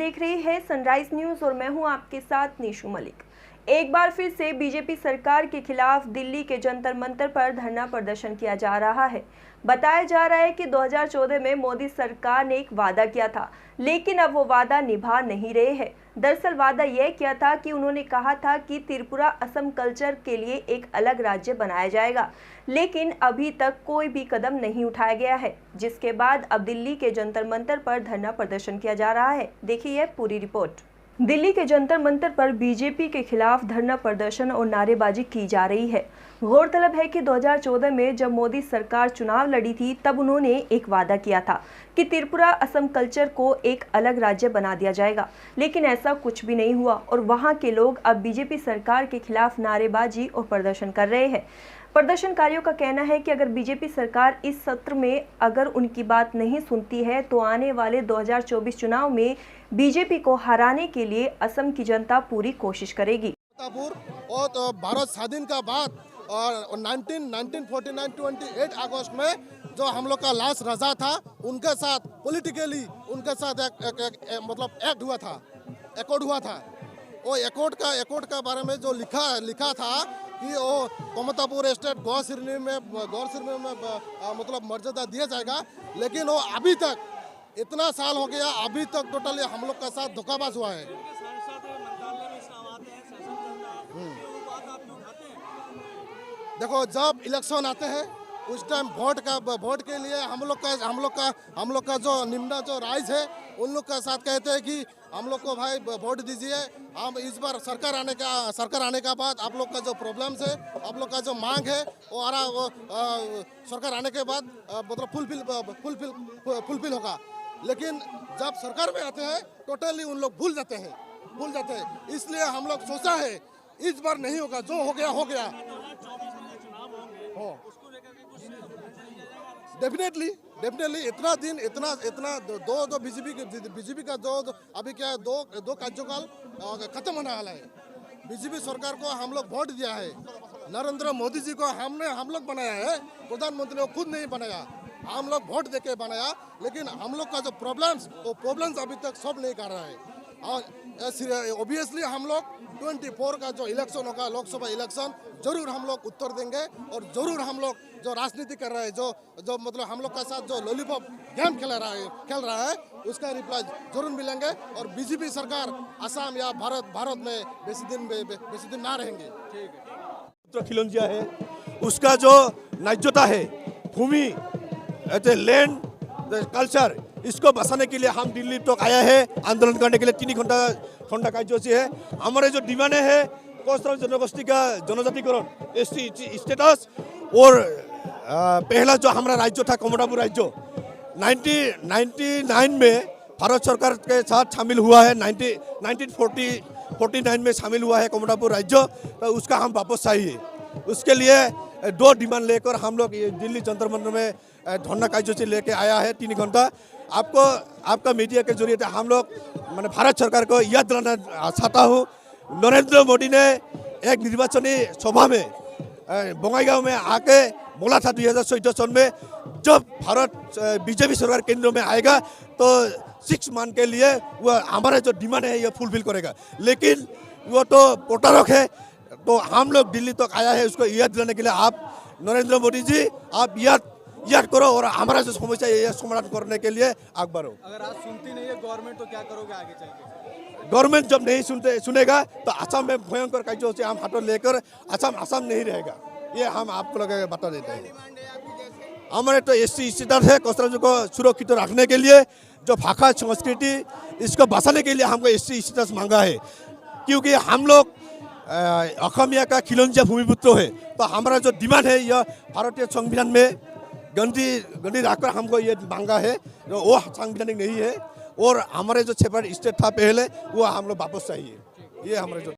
देख रहे हैं सनराइज न्यूज और मैं हूं आपके साथ निशु मलिक। एक बार फिर से बीजेपी सरकार के खिलाफ दिल्ली के जंतर मंतर पर धरना प्रदर्शन किया जा रहा है। बताया जा रहा है कि 2014 में मोदी सरकार ने एक वादा किया था, लेकिन अब वो वादा निभा नहीं रहे हैं। दरअसल वादा यह किया था कि उन्होंने कहा था कि त्रिपुरा असम कल्चर के लिए एक अलग राज्य बनाया जाएगा, लेकिन अभी तक कोई भी कदम नहीं उठाया गया है, जिसके बाद अब दिल्ली के जंतर मंतर पर धरना प्रदर्शन किया जा रहा है। देखिए पूरी रिपोर्ट। दिल्ली के जंतर मंतर पर बीजेपी के खिलाफ धरना प्रदर्शन और नारेबाजी की जा रही है। गौरतलब है कि 2014 में जब मोदी सरकार चुनाव लड़ी थी, तब उन्होंने एक वादा किया था कि त्रिपुरा असम कल्चर को एक अलग राज्य बना दिया जाएगा, लेकिन ऐसा कुछ भी नहीं हुआ और वहां के लोग अब बीजेपी सरकार के खिलाफ नारेबाजी और प्रदर्शन कर रहे हैं। प्रदर्शनकारियों का कहना है कि अगर बीजेपी सरकार इस सत्र में अगर उनकी बात नहीं सुनती है तो आने वाले 2024 चुनाव में बीजेपी को हराने के लिए असम की जनता पूरी कोशिश करेगी। और तो भारत स्वाधीन का बाद और 1949 28 अगस्त में जो हम लोग का लास्ट रजा था, उनके साथ पॉलिटिकली उनके साथ मतलब एकॉर्ड हुआ था। वो एकॉर्ड का बारे में जो लिखा था कि वो कमतापुर स्टेट गौर सिरनी में मतलब मर्यादा दिया जाएगा, लेकिन वो अभी तक इतना साल हो गया, अभी तक टोटली हम लोग का साथ धोखाबाज हुआ है। देखो, जब इलेक्शन आते हैं उस टाइम वोट के लिए हम लोग का जो निम्न जो राइज है, उन लोग का साथ कहते हैं कि हम लोग को भाई वोट दीजिए। हम इस बार सरकार आने का बाद आप लोग का जो प्रॉब्लम्स है, आप लोग का जो मांग है, वो सरकार आने के बाद मतलब फुलफिल होगा। लेकिन जब सरकार में आते हैं टोटली उन लोग भूल जाते हैं। इसलिए हम लोग सोचा है इस बार नहीं होगा, जो हो गया। डेफिनेटली इतना दो बीजेपी का जो अभी क्या है, दो कार्यकाल खत्म होने वाला है। बीजेपी सरकार को हम लोग वोट दिया है, नरेंद्र मोदी जी को हम लोग बनाया है, प्रधानमंत्री को खुद नहीं बनाया, हम लोग वोट देके बनाया। लेकिन हम लोग का जो प्रॉब्लम्स अभी तक सॉल्व नहीं कर रहा है। और ऑब्वियसली हम लोग 24 का जो इलेक्शन होगा, लोकसभा इलेक्शन, जरूर हम लोग उत्तर देंगे और जरूर हम लोग जो राजनीति कर रहे हैं, जो मतलब हम लोग का साथ जो लॉलीपॉप गेम खेल रहा है उसका रिप्लाई जरूर मिलेंगे। और बीजेपी सरकार असम या भारत में बेसी दिन ना रहेंगे। तो खिलौंजिया है, उसका जो न्याय्यता है, भूमि, लैंड, कल्चर, इसको बचाने के लिए हम दिल्ली तक आया है आंदोलन करने के लिए। 3 घंटा कार्यसूची है। हमारे जो डिमांड है कोस्टल जनगोष्ठी का जनजातिकरण, एसटी स्टेटस, और पहला जो हमारा राज्य था कमतापुर राज्य 1999 में भारत सरकार के साथ शामिल हुआ है। 1949 में शामिल हुआ है कमतापुर राज्य, तो उसका हम वापस चाहिए। उसके लिए 2 डिमांड लेकर हम लोग दिल्ली जंतर मंतर में धरना कार्यसूची लेके आया है 3 घंटा। आपका मीडिया के जरिए हम लोग मैंने भारत सरकार को यह दिलाना चाहता हूँ, नरेंद्र मोदी ने एक निर्वाचनी सभा में बंगाईगांव में आके बोला था 2014 सन में, जब भारत बीजेपी सरकार केंद्र में आएगा तो 6 मंथ के लिए वह हमारा जो डिमांड है ये फुलफिल करेगा। लेकिन वो तो प्रतारक है, तो हम लोग दिल्ली तक आया है उसको याद दिलाने के लिए। आप नरेंद्र मोदी जी, आप याद करो और हमारा जो समस्या है समाधान करने के लिए आगे बढ़ो। अगर आज सुनती नहीं है गवर्नमेंट तो क्या करोगे आगे चल के? गवर्नमेंट जब नहीं सुनेगा तो असम में भयंकर कार्यसूची हम हाथों लेकर असम नहीं रहेगा, ये हम आपको लोग बता देते हैं। हमारे तो एसटी स्टेटस है, कौशल को सुरक्षित रखने के लिए, जो भाषा संस्कृति इसको बचाने के लिए हमको एसटी स्टेटस मांगा है। क्योंकि हम लोग असमिया का खिलौंजिया भूमिपुत्र है, तो हमारा जो डिमांड है यह भारतीय संविधान में गंदी रखकर हमको ये मांगा है, जो वो संवैधानिक नहीं है। और हमारे जो सेपरेट स्टेट था पहले, वो हम लोग वापस चाहिए। ये हमारे जो